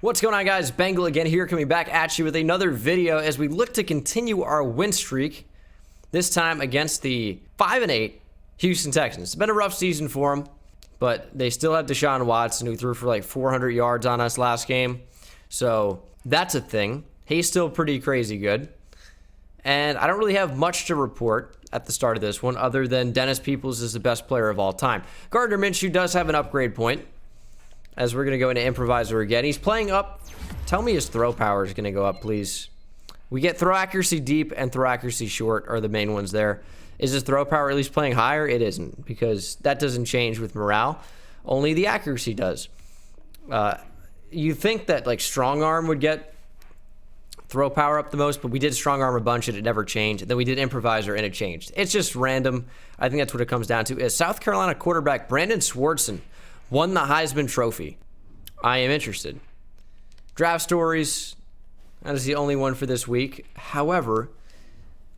What's going on, guys? Bengal again here, coming back at you with another video as we look to continue our win streak, this time against the 5-8 Houston Texans. It's been a rough season for them, but they still have Deshaun Watson, who threw for like 400 yards on us last game. So that's a thing. He's still pretty crazy good. And I don't really have much to report at the start of this one, other than Dennis Peoples is the best player of all time. Gardner Minshew does have an upgrade point, as we're going to go into improviser again. He's playing up. Tell me his throw power is going to go up, please. We get throw accuracy deep and throw accuracy short are the main ones there. Is his throw power at least playing higher? It isn't, because that doesn't change with morale. Only the accuracy does. You think that like strong arm would get throw power up the most, but we did strong arm a bunch and it never changed. And then we did improviser and it changed. It's just random. I think that's what it comes down to. Is South Carolina quarterback Brandon Swartzen won the Heisman Trophy. I am interested. Draft stories, that is the only one for this week. However,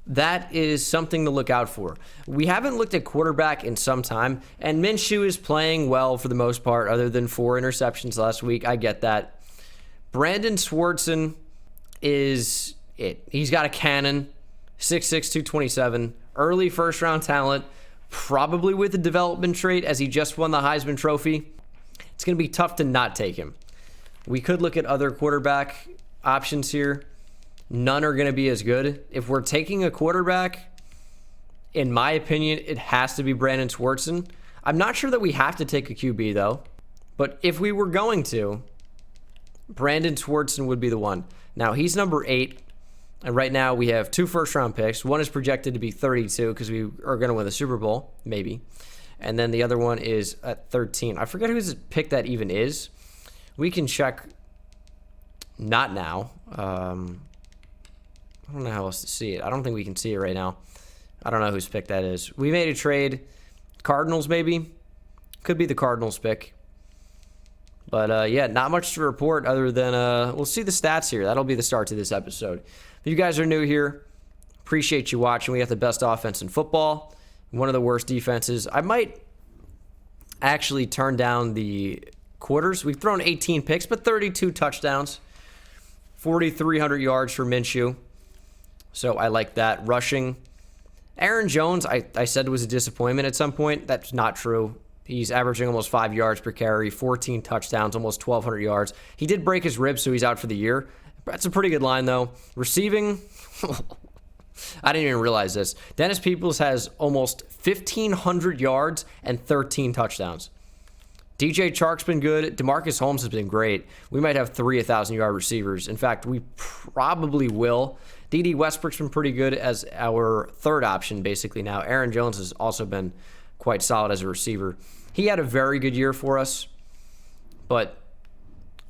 that is something to look out for. We haven't looked at quarterback in some time, and Minshew is playing well for the most part, other than 4 interceptions last week. I get that. Brandon Swartzen is it. He's got a cannon, 6'6", 227, early first-round talent, probably with a development trait as he just won the Heisman Trophy. It's going to be tough to not take him. We could look at other quarterback options here. None are going to be as good. If we're taking a quarterback, in my opinion, it has to be Brandon Swartzen. I'm not sure that we have to take a QB, though. But if we were going to, Brandon Swartzen would be the one. Now, he's number 8. And right now we have 2 first-round picks. One is projected to be 32 because we are going to win the Super Bowl, maybe. And then the other one is at 13. I forget whose pick that even is. We can check. Not now. I don't know how else to see it. I don't think we can see it right now. I don't know whose pick that is. We made a trade. Cardinals, maybe. Could be the Cardinals pick. But, yeah, not much to report other than we'll see the stats here. That'll be the start to this episode. If you guys are new here, appreciate you watching. We got the best offense in football, one of the worst defenses. I might actually turn down the quarters. We've thrown 18 picks, but 32 touchdowns, 4,300 yards for Minshew. So I like that. Rushing. Aaron Jones, I said was a disappointment at some point. That's not true. He's averaging almost 5 yards per carry, 14 touchdowns, almost 1,200 yards. He did break his ribs, so he's out for the year. That's a pretty good line, though. Receiving, I didn't even realize this. Dennis Peoples has almost 1,500 yards and 13 touchdowns. DJ Chark's been good. DeMarcus Holmes has been great. We might have 3 1,000-yard receivers. In fact, we probably will. D.D. Westbrook's been pretty good as our third option, basically, now. Aaron Jones has also been quite solid as a receiver. He had a very good year for us, but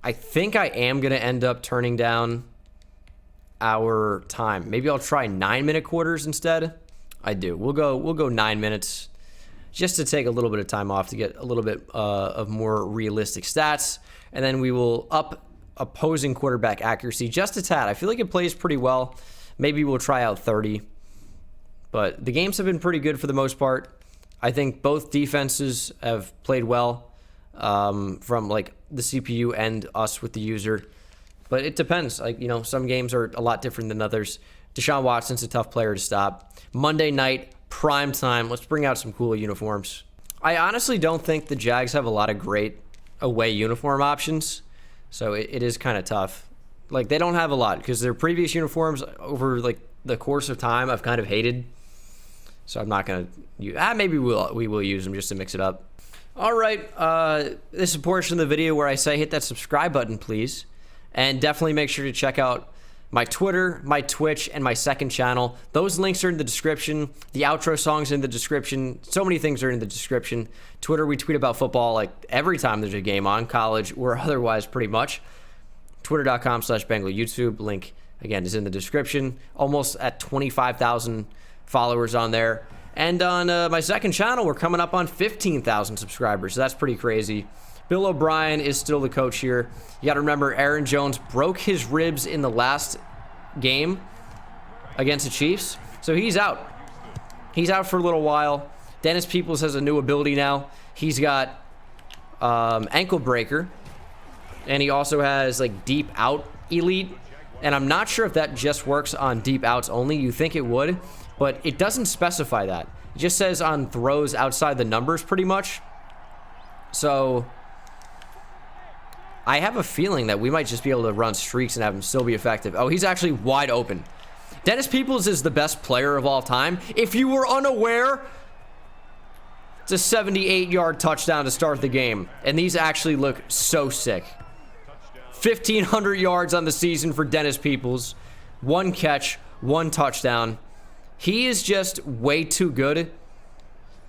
I think I am going to end up turning down our time. Maybe I'll try 9-minute quarters instead. I do. We'll go 9 minutes just to take a little bit of time off to get a little bit of more realistic stats, and then we will up opposing quarterback accuracy just a tad. I feel like it plays pretty well. Maybe we'll try out 30, but the games have been pretty good for the most part. I think both defenses have played well from like the CPU and us with the user, but it depends. Like, you know, some games are a lot different than others. Deshaun Watson's a tough player to stop. Monday night, prime time. Let's bring out some cool uniforms. I honestly don't think the Jags have a lot of great away uniform options, so it is kind of tough. Like, they don't have a lot because their previous uniforms over like the course of time I've kind of hated. So I'm not going to use... maybe we will use them just to mix it up. All right. This is a portion of the video where I say hit that subscribe button, please. And definitely make sure to check out my Twitter, my Twitch, and my second channel. Those links are in the description. The outro song's in the description. So many things are in the description. Twitter, we tweet about football like every time there's a game on, college or otherwise pretty much. Twitter.com/Bengal YouTube. Link, again, is in the description. Almost at 25,000 followers on there. And on my second channel, we're coming up on 15,000 subscribers, so that's pretty crazy. Bill O'Brien is still the coach here. You got to remember, Aaron Jones broke his ribs in the last game against the Chiefs, so he's out. He's out for a little while. Dennis Peoples has a new ability now. He's got ankle breaker, And he also has like deep out elite. And I'm not sure if that just works on deep outs only. You think it would, but it doesn't specify that. It just says on throws outside the numbers pretty much. So I have a feeling that we might just be able to run streaks and have him still be effective. Oh, he's actually wide open. Dennis Peoples is the best player of all time. If you were unaware, it's a 78-yard touchdown to start the game. And these actually look so sick. 1,500 yards on the season for Dennis Peoples. 1 catch, 1 touchdown. He is just way too good.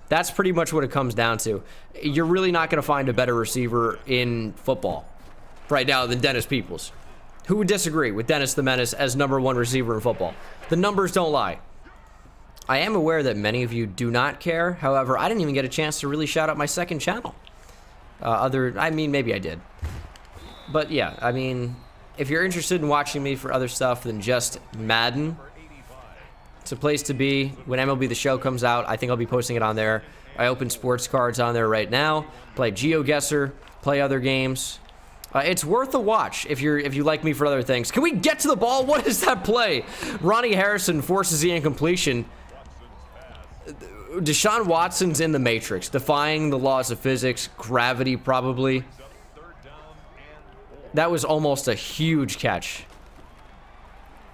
That's pretty much what it comes down to. You're really not going to find a better receiver in football right now than Dennis Peoples. Who would disagree with Dennis the Menace as #1 receiver in football? The numbers don't lie. I am aware that many of you do not care. However, I didn't even get a chance to really shout out my second channel. I mean, maybe I did. But yeah, I mean, if you're interested in watching me for other stuff than just Madden, it's a place to be. When MLB The Show comes out, I think I'll be posting it on there. I open sports cards on there right now. Play GeoGuessr, play other games. It's worth a watch if you like me for other things. Can we get to the ball? What is that play? Ronnie Harrison forces the incompletion. Deshaun Watson's in the Matrix, defying the laws of physics, gravity probably. That was almost a huge catch.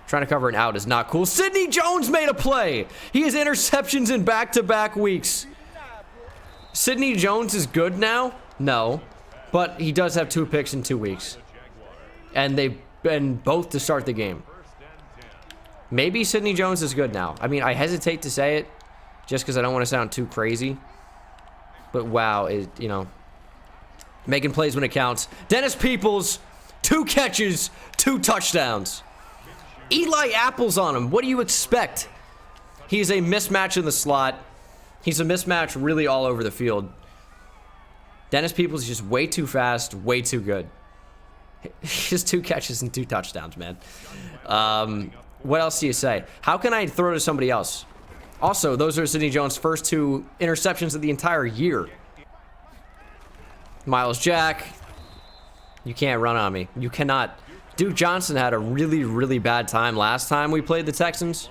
Trying to cover an out is not cool. Sidney Jones made a play. He has interceptions in back-to-back weeks. Sidney Jones is good now? No. But he does have 2 picks in 2 weeks. And they've been both to start the game. Maybe Sidney Jones is good now. I mean, I hesitate to say it just because I don't want to sound too crazy. But wow, you know, making plays when it counts. Dennis Peoples, 2 catches, 2 touchdowns. Eli Apple's on him. What do you expect? He's a mismatch in the slot. He's a mismatch really all over the field. Dennis Peoples is just way too fast, way too good. Just 2 catches and 2 touchdowns, man. What else do you say? How can I throw to somebody else? Also, those are Sidney Jones' first 2 interceptions of the entire year. Miles Jack. You can't run on me. You cannot. Duke Johnson had a really, really bad time last time we played the Texans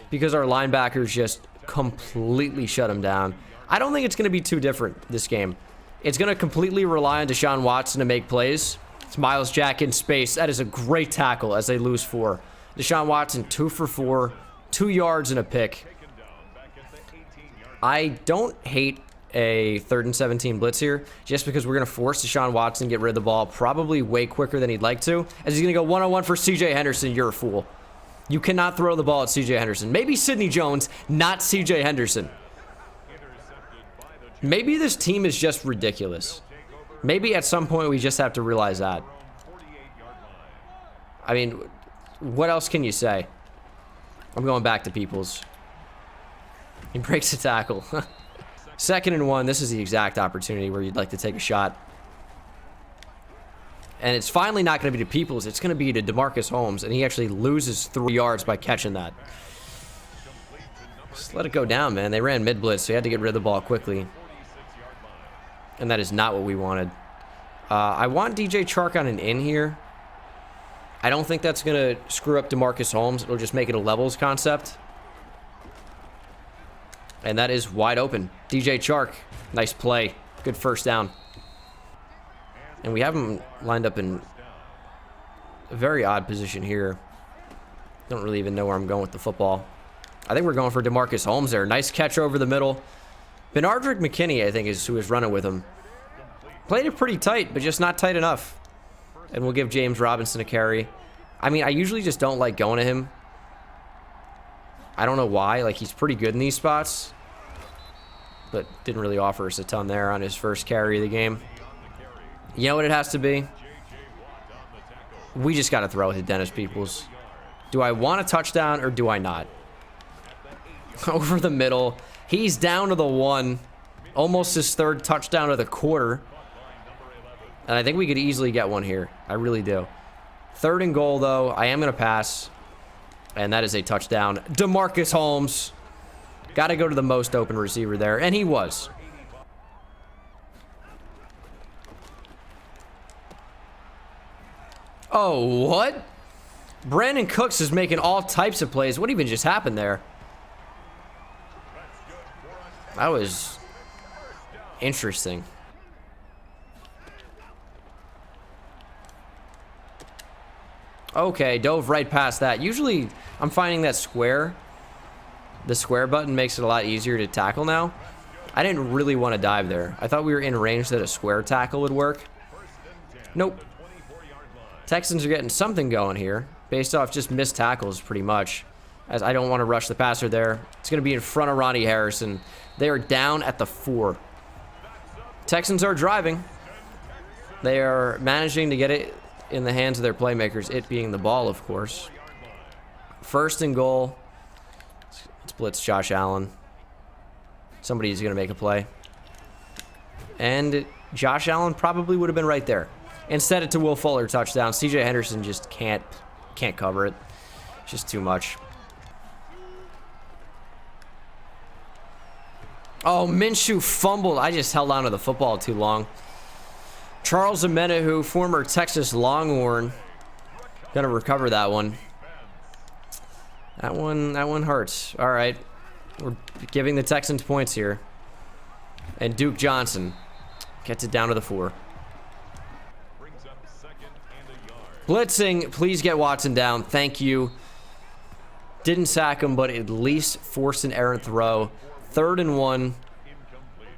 because our linebackers just completely shut him down. I don't think it's going to be too different this game. It's going to completely rely on Deshaun Watson to make plays. It's Miles Jack in space. That is a great tackle as they lose 4. Deshaun Watson, 2 for 4, 2 yards and a pick. I don't hate a 3rd and 17 blitz here just because we're going to force Deshaun Watson to get rid of the ball probably way quicker than he'd like to. As he's going to go one-on-one for CJ Henderson. You're a fool. You cannot throw the ball at CJ Henderson. Maybe Sidney Jones, not CJ Henderson. Maybe this team is just ridiculous. Maybe at some point we just have to realize that. I mean, what else can you say? I'm going back to Peoples. He breaks a tackle. 2nd and 1. This is the exact opportunity where you'd like to take a shot. And it's finally not going to be to Peoples. It's going to be to DeMarcus Holmes. And he actually loses 3 yards by catching that. Just let it go down, man. They ran mid-blitz, so you had to get rid of the ball quickly. And that is not what we wanted. I want DJ Chark on an in here. I don't think that's going to screw up DeMarcus Holmes. It'll just make it a levels concept. And that is wide open. DJ Chark. Nice play. Good first down. And we have him lined up in a very odd position here. Don't really even know where I'm going with the football. I think we're going for DeMarcus Holmes there. Nice catch over the middle. Benardrick McKinney, I think, is who is running with him. Played it pretty tight, but just not tight enough. And we'll give James Robinson a carry. I mean, I usually just don't like going to him. I don't know why. Like, he's pretty good in these spots. But didn't really offer us a ton there on his first carry of the game. You know what it has to be? We just got to throw it to Dennis Peoples. Do I want a touchdown or do I not? Over the middle. He's down to the 1. Almost his 3rd touchdown of the quarter. And I think we could easily get one here. I really do. 3rd and goal, though. I am going to pass. And that is a touchdown. DeMarcus Holmes. Got to go to the most open receiver there. And he was. Oh, what? Brandon Cooks is making all types of plays. What even just happened there? That was interesting. Okay, dove right past that. Usually, I'm finding that the square button makes it a lot easier to tackle now. I didn't really want to dive there. I thought we were in range that a square tackle would work. Nope. Texans are getting something going here, based off just missed tackles, pretty much. As I don't want to rush the passer there. It's going to be in front of Ronnie Harrison. They are down at the 4. Texans are driving. They are managing to get it in the hands of their playmakers, it being the ball, of course. 1st and goal. Let's blitz Josh Allen. Somebody's going to make a play. And Josh Allen probably would have been right there. Instead, it's a Will Fuller touchdown. CJ Henderson just can't cover it. It's just too much. Oh, Minshew fumbled. I just held on to the football too long. Charles Omenihu, former Texas Longhorn, gonna recover that one. That one hurts. All right, we're giving the Texans points here, and Duke Johnson gets it down to the 4. Blitzing, please get Watson down. Thank you. Didn't sack him, but at least forced an errant throw. 3rd and 1.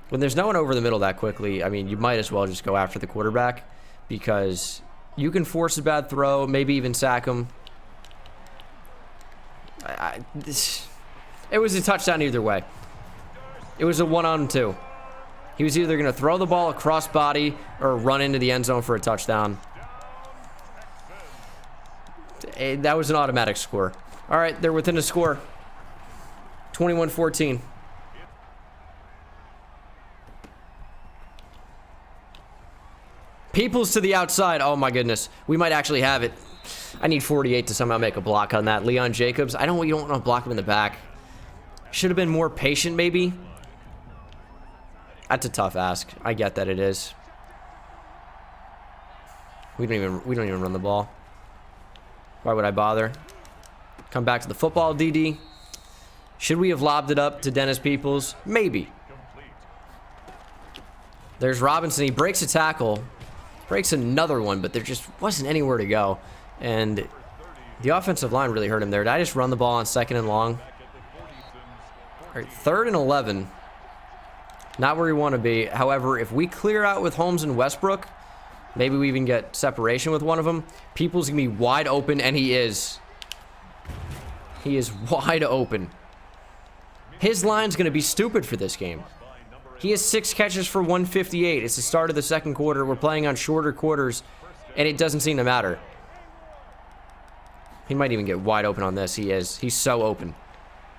When there's no one over the middle that quickly, I mean, you might as well just go after the quarterback, because you can force a bad throw, maybe even sack him. It was a touchdown either way. It was a 1-on-2. He was either going to throw the ball across body or run into the end zone for a touchdown. That was an automatic score. All right, they're within a score. 21-14. Peoples to the outside. Oh, my goodness. We might actually have it. I need 48 to somehow make a block on that. Leon Jacobs. You don't want to block him in the back. Should have been more patient, maybe. That's a tough ask. I get that it is. We don't even run the ball. Why would I bother? Come back to the football, DD. Should we have lobbed it up to Dennis Peoples? Maybe. There's Robinson. He breaks a tackle. Breaks another one, but there just wasn't anywhere to go. And the offensive line really hurt him there. Did I just run the ball on 2nd and long? All right, 3rd and 11. Not where we want to be. However, if we clear out with Holmes and Westbrook, maybe we even get separation with one of them. Peoples going to be wide open, and he is. He is wide open. His line's going to be stupid for this game. He has 6 catches for 158. It's the start of the 2nd quarter. We're playing on shorter quarters, and it doesn't seem to matter. He might even get wide open on this. He is. He's so open.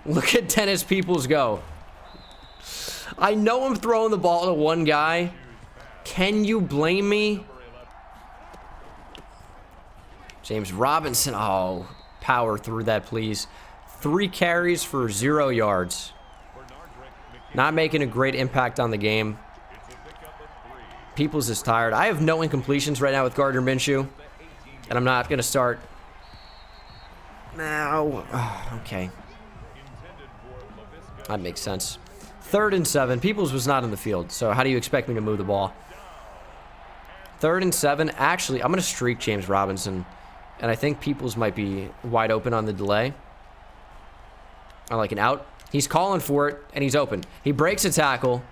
Look at Dennis Peoples go. I know I'm throwing the ball to one guy. Can you blame me? James Robinson. Oh, power through that, please. 3 carries for 0 yards. Not making a great impact on the game. Peoples is tired. I have no incompletions right now with Gardner Minshew. And I'm not going to start. No. Oh, okay. That makes sense. 3rd and 7. Peoples was not in the field. So how do you expect me to move the ball? 3rd and 7. Actually, I'm going to streak James Robinson. And I think Peoples might be wide open on the delay. I like an out. He's calling for it, and he's open. He breaks a tackle.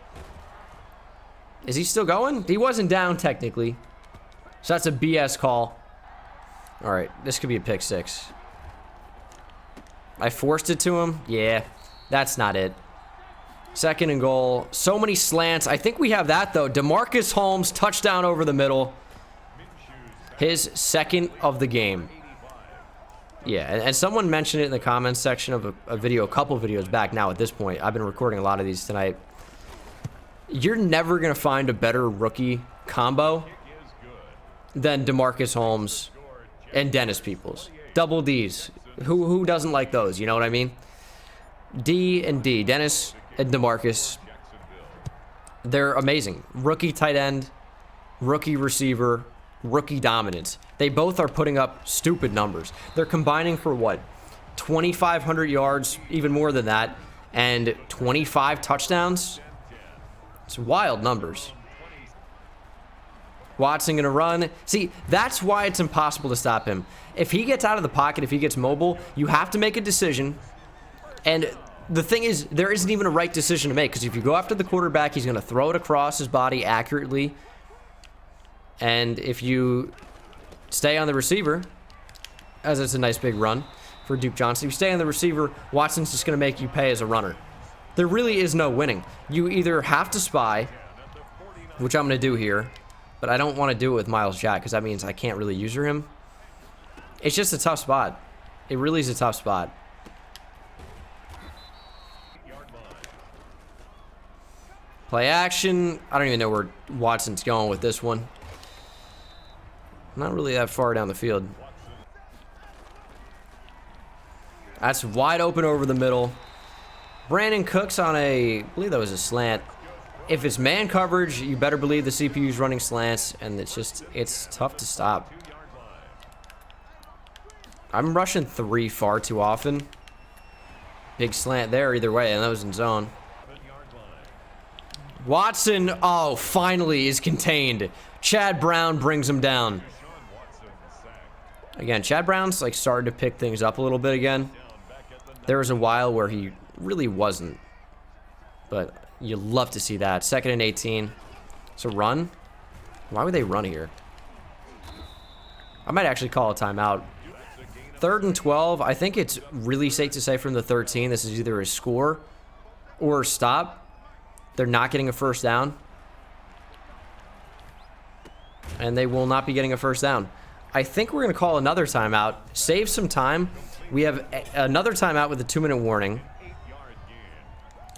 Is he still going? He wasn't down, technically. So that's a BS call. All right, this could be a pick 6. I forced it to him. Yeah, that's not it. 2nd and goal. So many slants. I think we have that, though. DeMarcus Holmes, touchdown over the middle. His 2nd of the game. Yeah, and someone mentioned it in the comments section of a video, a couple videos back now at this point. I've been recording a lot of these tonight. You're never going to find a better rookie combo than DeMarcus Holmes and Dennis Peoples. Double Ds. Who doesn't like those? You know what I mean? D and D. Dennis and DeMarcus. They're amazing. Rookie tight end, rookie receiver, rookie dominance. They both are putting up stupid numbers. They're combining for what? 2,500 yards, even more than that, and 25 touchdowns. It's wild numbers. Watson gonna run. See, that's why it's impossible to stop him. If he gets out of the pocket, if he gets mobile, you have to make a decision. And the thing is, there isn't even a right decision to make, because if you go after the quarterback, he's gonna throw it across his body accurately. And if you stay on the receiver, as it's a nice big run for Duke Johnson, if you stay on the receiver, Watson's just gonna make you pay as a runner. There really is no winning. You either have to spy, which I'm gonna do here, but I don't want to do it with Myles Jack because that means I can't really user him. It's just a tough spot. It really is a tough spot. Play action. I don't even know where Watson's going with this one. Not really that far down the field. That's wide open over the middle. Brandon Cooks on I believe that was a slant. If it's man coverage, you better believe the CPU's running slants, and it's tough to stop. I'm rushing 3 far too often. Big slant there either way, and that was in zone. Watson, oh, finally is contained. Chad Brown brings him down. Again, Chad Brown's like starting to pick things up a little bit again. There was a while where he really wasn't, but you love to see that. 2nd and 18. It's a run. Why would they run here? I might actually call a timeout. 3rd and 12. I think it's really safe to say from the 13, this is either a score or a stop. They're not getting a first down. And they will not be getting a first down. I think we're going to call another timeout. Save some time. We have another timeout with a 2-minute warning.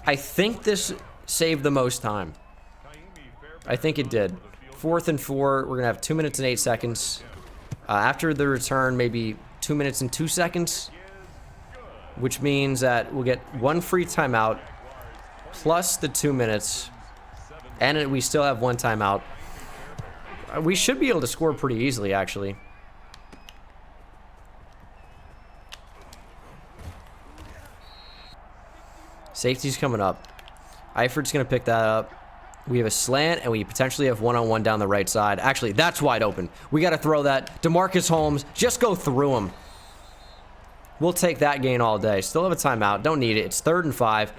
I think this saved the most time. I think it did. 4th and 4. We're going to have 2 minutes and 8 seconds. After the return, maybe 2 minutes and 2 seconds. Which means that we'll get 1 free timeout. Plus the 2 minutes. And we still have 1 timeout. We should be able to score pretty easily, actually. Safety's coming up. Eifert's going to pick that up. We have a slant, and we potentially have one-on-one down the right side. Actually, that's wide open. We got to throw that. DeMarcus Holmes, just go through him. We'll take that gain all day. Still have a timeout. Don't need it. It's 3rd and 5.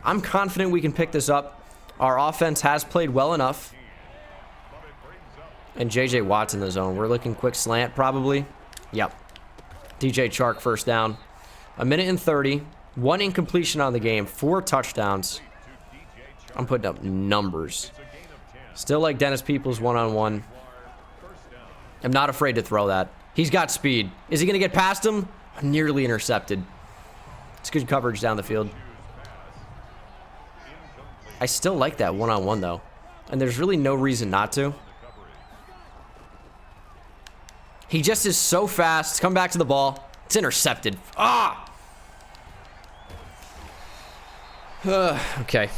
I'm confident we can pick this up. Our offense has played well enough. And J.J. Watt's in the zone. We're looking quick slant, probably. Yep. DJ Chark, first down. 1 minute and 30. 1 incompletion on the game. 4 touchdowns. I'm putting up numbers. Still like Dennis Peoples one-on-one. I'm not afraid to throw that. He's got speed. Is he going to get past him? Nearly intercepted. It's good coverage down the field. I still like that one-on-one, though. And there's really no reason not to. He just is so fast. Come back to the ball. It's intercepted. Ah! Okay.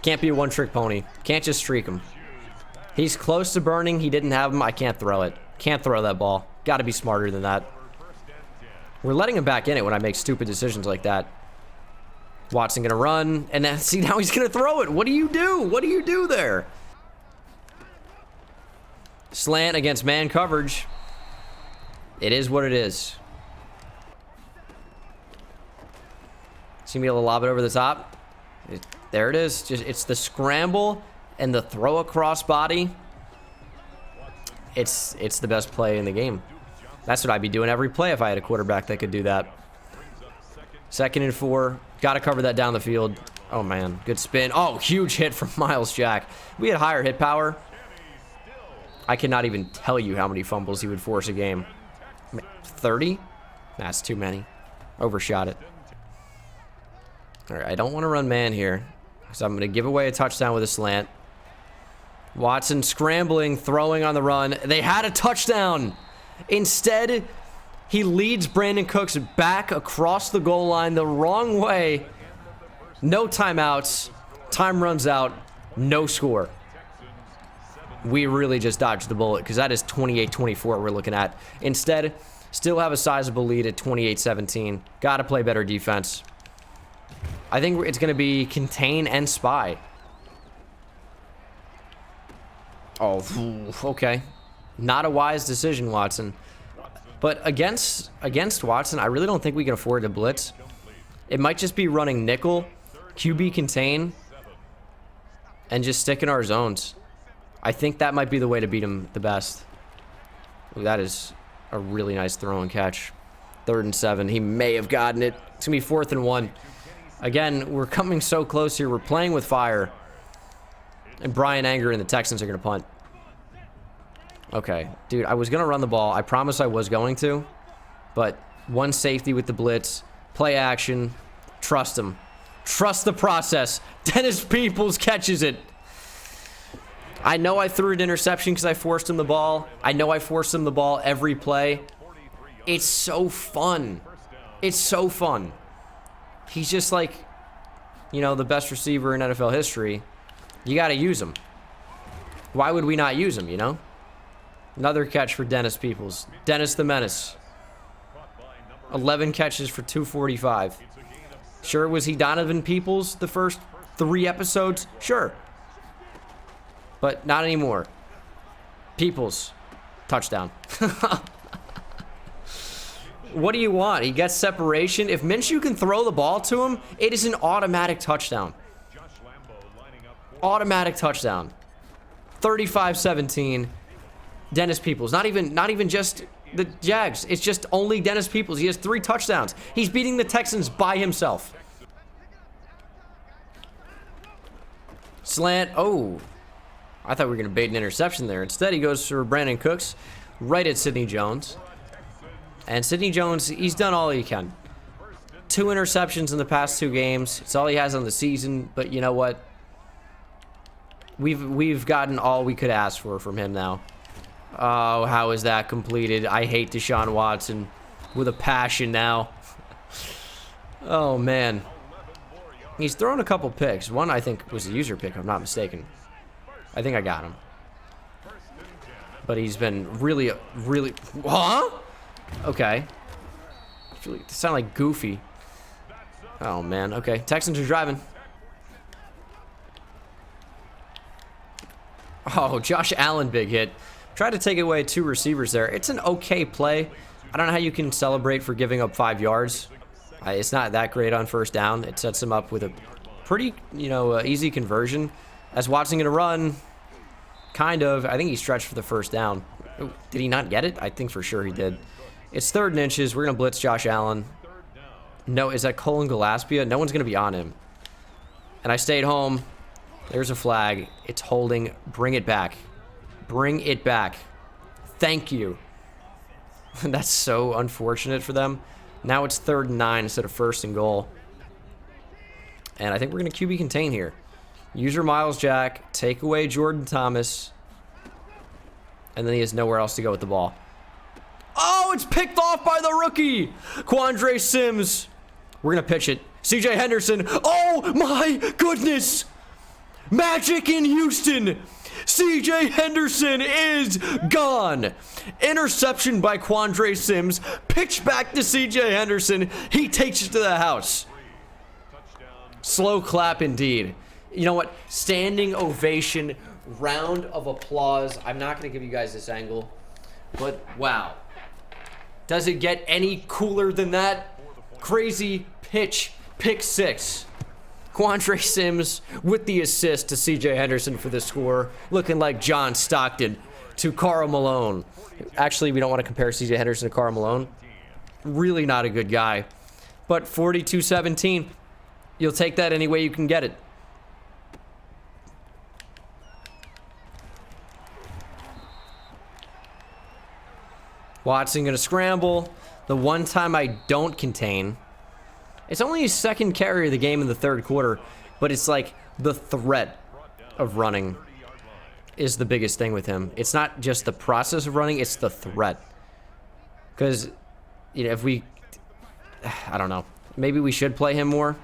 Can't be a one-trick pony. Can't just streak him. He's close to burning. He didn't have him. I can't throw it. Can't throw that ball. Got to be smarter than that. We're letting him back in it when I make stupid decisions like that. Watson gonna run, and then see, now he's gonna throw it. What do you do? What do you do there? Slant against man coverage. It is what it is. See me able to lob it over the top. There it is. Just it's the scramble and the throw across body. It's the best play in the game. That's what I'd be doing every play if I had a quarterback that could do that. 2nd and 4. Got to cover that down the field. Oh, man. Good spin. Oh, huge hit from Myles Jack. We had higher hit power. I cannot even tell you how many fumbles he would force a game. 30? That's too many. Overshot it. All right, I don't want to run man here, so I'm going to give away a touchdown with a slant. Watson scrambling, throwing on the run. They had a touchdown. Instead, he leads Brandon Cooks back across the goal line the wrong way. No timeouts. Time runs out. No score. we really just dodged the bullet because that is 28-24 we're looking at. Instead, still have a sizable lead at 28-17. Got to play better defense. I think it's going to be contain and spy. Oh, okay. Not a wise decision, Watson. But against Watson, I really don't think we can afford to blitz. It might just be running nickel, QB contain, and just stick in our zones. I think that might be the way to beat him the best. Ooh, that is a really nice throw and catch. 3rd and 7. He may have gotten it. It's going to be 4th and 1. Again, we're coming so close here. We're playing with fire. And Brian Anger and the Texans are going to punt. Okay. Dude, I was going to run the ball. I promise I was going to. But one safety with the blitz. Play action. Trust him. Trust the process. Dennis Peoples catches it. I know I threw an interception because I forced him the ball. I know I forced him the ball every play. It's so fun. It's so fun. He's just like, you know, the best receiver in NFL history. You got to use him. Why would we not use him, you know? Another catch for Dennis Peoples. Dennis the Menace. 11 catches for 245. Sure, was he Donovan Peoples the first 3 episodes? Sure. But not anymore. Peoples. Touchdown. What do you want? He gets separation. If Minshew can throw the ball to him, it is an automatic touchdown. Automatic touchdown. 35-17. Dennis Peoples. Not even just the Jags. It's just only Dennis Peoples. He has 3 touchdowns. He's beating the Texans by himself. Slant. Oh. I thought we were going to bait an interception there. Instead, he goes for Brandon Cooks right at Sidney Jones. And Sidney Jones, he's done all he can. 2 interceptions in the past 2 games. It's all he has on the season. But you know what? We've gotten all we could ask for from him now. Oh, how is that completed? I hate Deshaun Watson with a passion now. Oh, man. He's thrown a couple picks. One, I think, was a user pick, if I'm not mistaken. I think I got him. But he's been really... Huh? Okay. They sound like Goofy. Oh, man. Okay. Texans are driving. Oh, Josh Allen, big hit. Tried to take away 2 receivers there. It's an okay play. I don't know how you can celebrate for giving up 5 yards. It's not that great on first down. It sets him up with a pretty, you know, easy conversion. As Watson going to run, kind of. I think he stretched for the first down. Ooh, did he not get it? I think for sure he did. It's 3rd and inches. We're going to blitz Josh Allen. No, is that Colin Gillespie? No one's going to be on him. And I stayed home. There's a flag. It's holding. Bring it back. Bring it back. Thank you. That's so unfortunate for them. Now it's 3rd and 9 instead of 1st and goal. And I think we're going to QB contain here. Use your Miles Jack. Take away Jordan Thomas. And then he has nowhere else to go with the ball. Oh, it's picked off by the rookie. Quandre Sims. We're going to pitch it. CJ Henderson. Oh, my goodness. Magic in Houston. CJ Henderson is gone. Interception by Quandre Sims. Pitch back to CJ Henderson. He takes it to the house. Slow clap indeed. You know what? Standing ovation. Round of applause. I'm not going to give you guys this angle. But wow. Does it get any cooler than that? Crazy pitch. Pick 6. Quandre Sims with the assist to CJ Henderson for the score. Looking like John Stockton to Karl Malone. Actually, we don't want to compare CJ Henderson to Karl Malone. Really not a good guy. But 42-17. You'll take that any way you can get it. Watson going to scramble. The one time I don't contain. It's only his 2nd carry of the game in the 3rd quarter, but it's like the threat of running is the biggest thing with him. It's not just the process of running, it's the threat. Because, you know, if we... I don't know. Maybe we should play him more.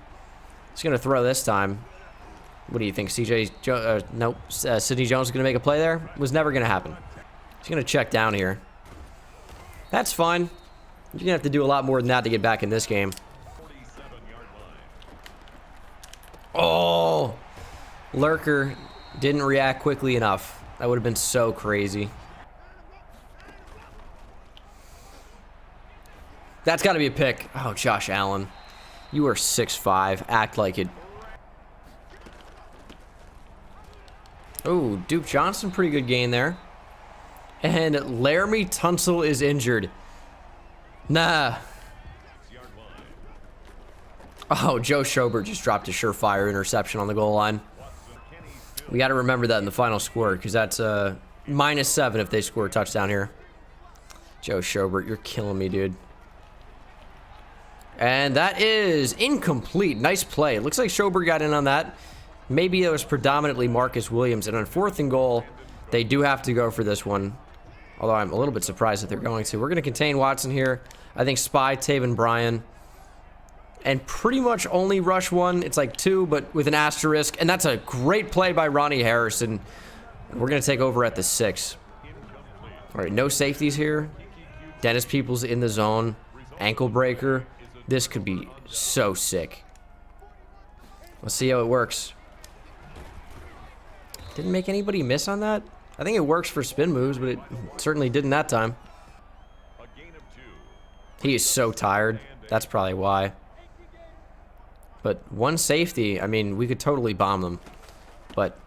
He's going to throw this time. What do you think? Nope. Sidney Jones is going to make a play there? Was never going to happen. He's going to check down here. That's fine. You're going to have to do a lot more than that to get back in this game. Oh! Lurker didn't react quickly enough. That would have been so crazy. That's got to be a pick. Oh, Josh Allen. You are 6'5". Act like it. Oh, Duke Johnson, pretty good gain there. And Laramie Tunsil is injured. Nah. Oh, Joe Schobert just dropped a surefire interception on the goal line. We got to remember that in the final score, because that's -7 if they score a touchdown here. Joe Schobert, you're killing me, dude. And that is incomplete. Nice play. It looks like Schobert got in on that. Maybe it was predominantly Marcus Williams. And on 4th and goal, they do have to go for this one. Although I'm a little bit surprised that they're going to. We're going to contain Watson here. I think Spy, Taven Bryan. And pretty much only rush 1. It's like 2, but with an asterisk. And that's a great play by Ronnie Harrison. We're going to take over at the 6. All right, no safeties here. Dennis Peoples in the zone. Ankle breaker. This could be so sick. Let's see how it works. Didn't make anybody miss on that. I think it works for spin moves, but it certainly didn't that time. He is so tired. That's probably why. But one safety, I mean, we could totally bomb them. But...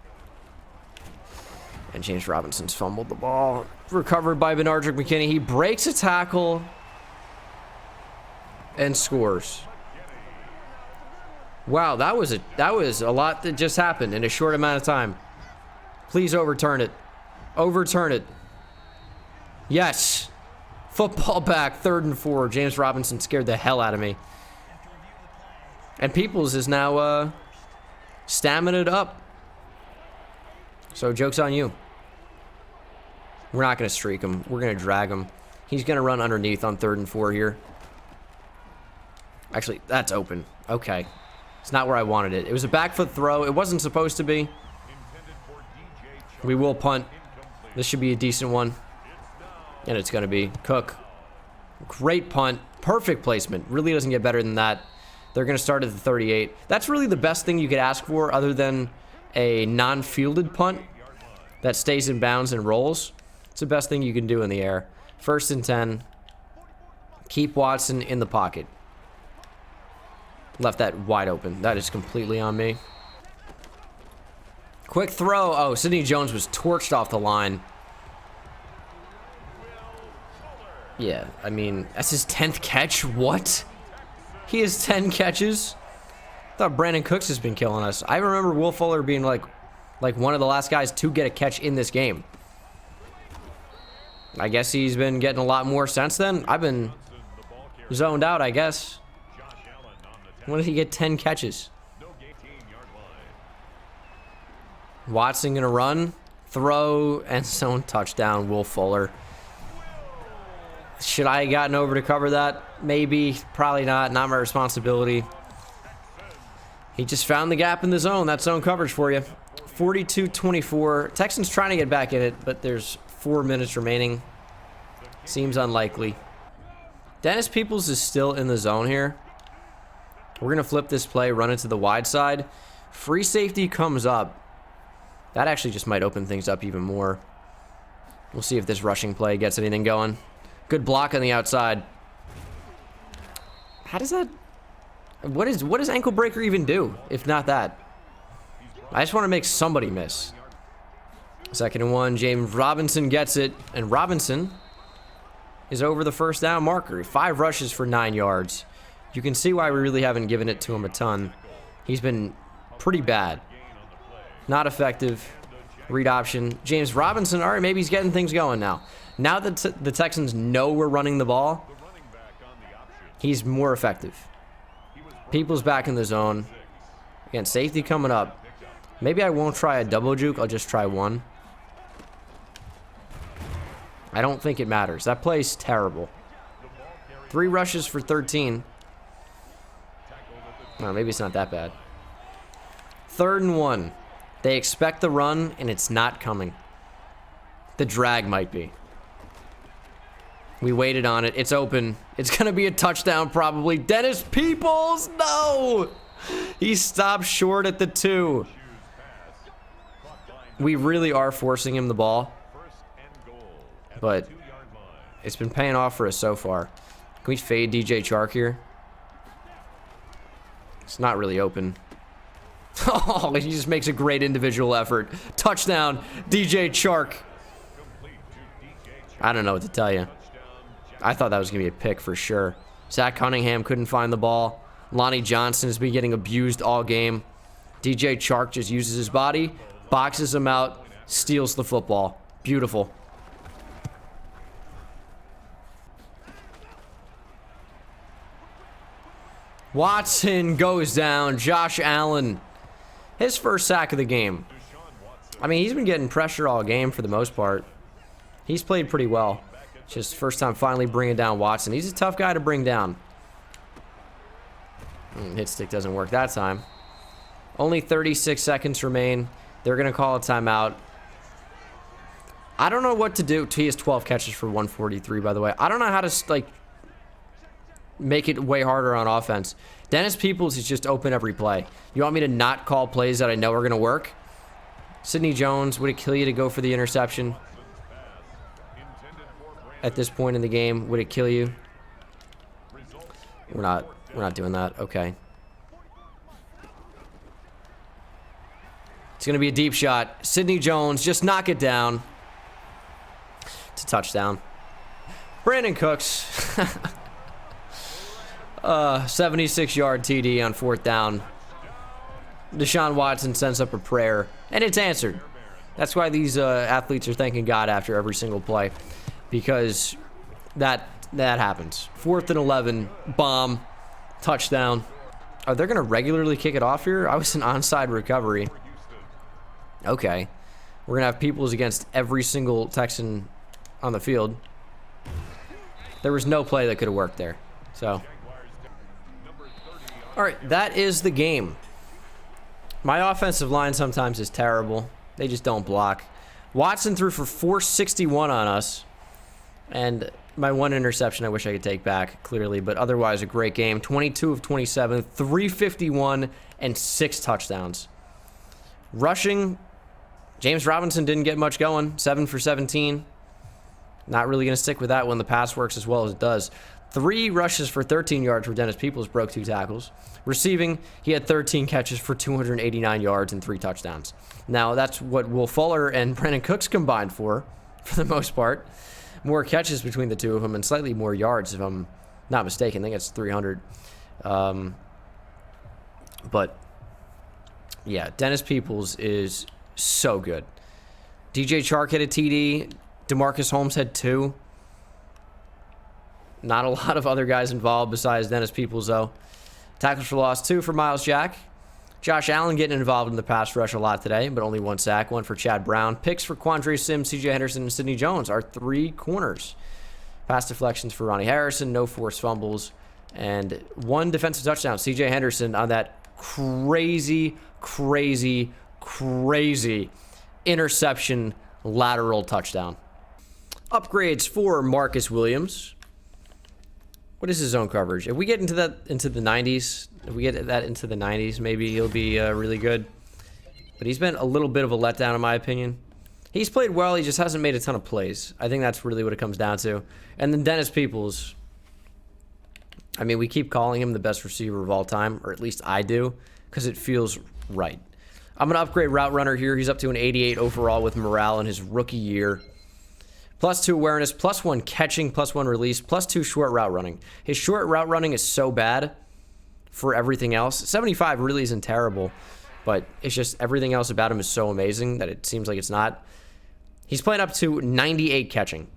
And James Robinson's fumbled the ball. Recovered by Benardrick McKinney. He breaks a tackle and scores. Wow, that was a lot that just happened in a short amount of time. Please overturn it. Overturn it. Yes. Football back, 3rd and 4. James Robinson scared the hell out of me. And Peoples is now stamina up. So joke's on you. We're not going to streak him. We're going to drag him. He's going to run underneath on 3rd and 4 here. Actually, that's open. Okay. It's not where I wanted it. It was a back foot throw. It wasn't supposed to be. We will punt. This should be a decent one. And it's going to be Cook. Great punt. Perfect placement. Really doesn't get better than that. They're going to start at the 38. That's really the best thing you could ask for other than a non-fielded punt that stays in bounds and rolls. It's the best thing you can do in the air. 1st and 10. Keep Watson in the pocket. Left that wide open. That is completely on me. Quick throw. Oh, Sidney Jones was torched off the line. Yeah, I mean, that's his 10th catch. What? He has 10 catches? I thought Brandon Cooks has been killing us. I remember Will Fuller being like one of the last guys to get a catch in this game. I guess he's been getting a lot more since then. I've been zoned out, I guess. When did he get 10 catches? Watson gonna run, throw, and zone touchdown. Will Fuller. Should I have gotten over to cover that? Maybe, probably not. Not my responsibility. He just found the gap in the zone. That's zone coverage for you. 42-24. Texans trying to get back in it, but there's 4 minutes remaining. Seems unlikely. Dennis Peoples is still in the zone here. We're going to flip this play, run it to the wide side. Free safety comes up. That actually just might open things up even more. We'll see if this rushing play gets anything going. Good block on the outside. How does that... What does ankle breaker even do, if not that? I just want to make somebody miss. 2nd and 1. James Robinson gets it. And Robinson is over the 1st down marker. 5 rushes for 9 yards. You can see why we really haven't given it to him a ton. He's been pretty bad. Not effective. Read option. James Robinson, all right, maybe he's getting things going now. Now that the Texans know we're running the ball, he's more effective. People's back in the zone. Again, safety coming up. Maybe I won't try a double juke. I'll just try one. I don't think it matters. That play's terrible. 3 rushes for 13. Oh, maybe it's not that bad. 3rd and 1. They expect the run, and it's not coming. The drag might be. We waited on it. It's open. It's going to be a touchdown probably. Dennis Peoples, no! He stopped short at the 2. We really are forcing him the ball. But it's been paying off for us so far. Can we fade DJ Chark here? It's not really open. Oh, he just makes a great individual effort. Touchdown, DJ Chark. I don't know what to tell you. I thought that was going to be a pick for sure. Zach Cunningham couldn't find the ball. Lonnie Johnson has been getting abused all game. DJ Chark just uses his body, boxes him out, steals the football. Beautiful. Watson goes down. Josh Allen, his first sack of the game. I mean, he's been getting pressure all game for the most part. He's played pretty well. Just first time finally bringing down Watson. He's a tough guy to bring down. Hit stick doesn't work that time. Only 36 seconds remain. They're going to call a timeout. I don't know what to do. He has 12 catches for 143, by the way. I don't know how to, like, make it way harder on offense. Dennis Peoples is just open every play. You want me to not call plays that I know are going to work? Sidney Jones, would it kill you to go for the interception? At this point in the game, would it kill you? We're not doing that. Okay. It's going to be a deep shot. Sidney Jones, just knock it down. It's a touchdown. Brandon Cooks. 76-yard TD on 4th down. Deshaun Watson sends up a prayer, and it's answered. That's why these athletes are thanking God after every single play, because that happens. 4th and 11, bomb, touchdown. Are they going to regularly kick it off here? I was an onside recovery. Okay. We're going to have Peoples against every single Texan on the field. There was no play that could have worked there. So, all right, that is the game. My offensive line sometimes is terrible. They just don't block. Watson threw for 461 on us. And my one interception I wish I could take back, clearly. But otherwise, a great game. 22 of 27, 351, and 6 touchdowns. Rushing, James Robinson didn't get much going. 7 for 17. Not really going to stick with that when the pass works as well as it does. 3 rushes for 13 yards for Dennis Peoples, broke 2 tackles. Receiving, he had 13 catches for 289 yards and 3 touchdowns. Now, that's what Will Fuller and Brandon Cooks combined for the most part. More catches between the two of them and slightly more yards, if I'm not mistaken. I think it's 300. But, yeah, Dennis Peoples is so good. DJ Chark had a TD. DeMarcus Holmes had 2. Not a lot of other guys involved besides Dennis Peoples, though. Tackles for loss, 2 for Miles Jack. Josh Allen getting involved in the pass rush a lot today, but only 1 sack, 1 for Chad Brown. Picks for Quandre Sims, CJ Henderson, and Sidney Jones are 3 corners. Pass deflections for Ronnie Harrison, no forced fumbles, and 1 defensive touchdown. CJ Henderson on that crazy interception lateral touchdown. Upgrades for Marcus Williams. What is his zone coverage? If we get into the 90s, maybe he'll be really good. But he's been a little bit of a letdown in my opinion. He's played well, he just hasn't made a ton of plays. I think that's really what it comes down to. And then Dennis Peoples. I mean, we keep calling him the best receiver of all time, or at least I do, because it feels right. I'm going to upgrade route runner here. He's up to an 88 overall with morale in his rookie year. +2 awareness, +1 catching, +1 release, +2 short route running. His short route running is so bad for everything else. 75 really isn't terrible, but it's just everything else about him is so amazing that it seems like it's not. He's playing up to 98 catching.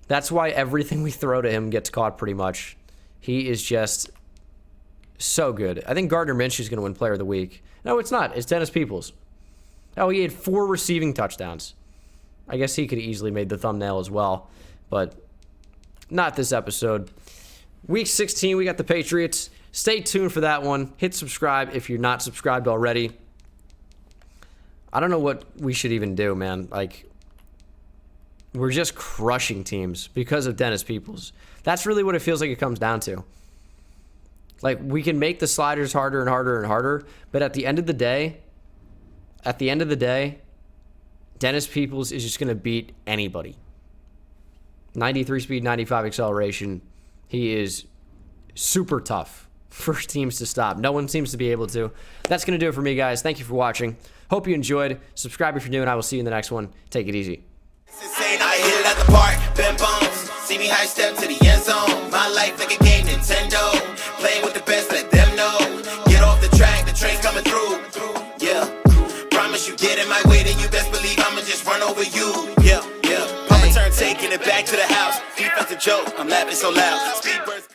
That's why everything we throw to him gets caught pretty much. He is just so good. I think Gardner Minshew is going to win Player of the Week. No, it's not. It's Dennis Peoples. Oh, he had 4 receiving touchdowns. I guess he could have easily made the thumbnail as well, but not this episode. Week 16, we got the Patriots. Stay tuned for that one. Hit subscribe if you're not subscribed already. I don't know what we should even do, man. Like, we're just crushing teams because of Dennis Peoples. That's really what it feels like it comes down to. Like, we can make the sliders harder and harder and harder, but at the end of the day, Dennis Peoples is just going to beat anybody. 93 speed, 95 acceleration. He is super tough for teams to stop. No one seems to be able to. That's going to do it for me, guys. Thank you for watching. Hope you enjoyed. Subscribe if you're new, and I will see you in the next one. Take it easy. I hit it at the park, bend bones. See me high step to the end zone. My life like a game, Nintendo. Playing with the best, let them know. Get off the track, the train's coming through. Yeah, promise you get in my way, then you best believe I'ma just run over you. Yeah, pump a turn, taking it back to the house. Defensive joke, I'm laughing so loud. Speed burst.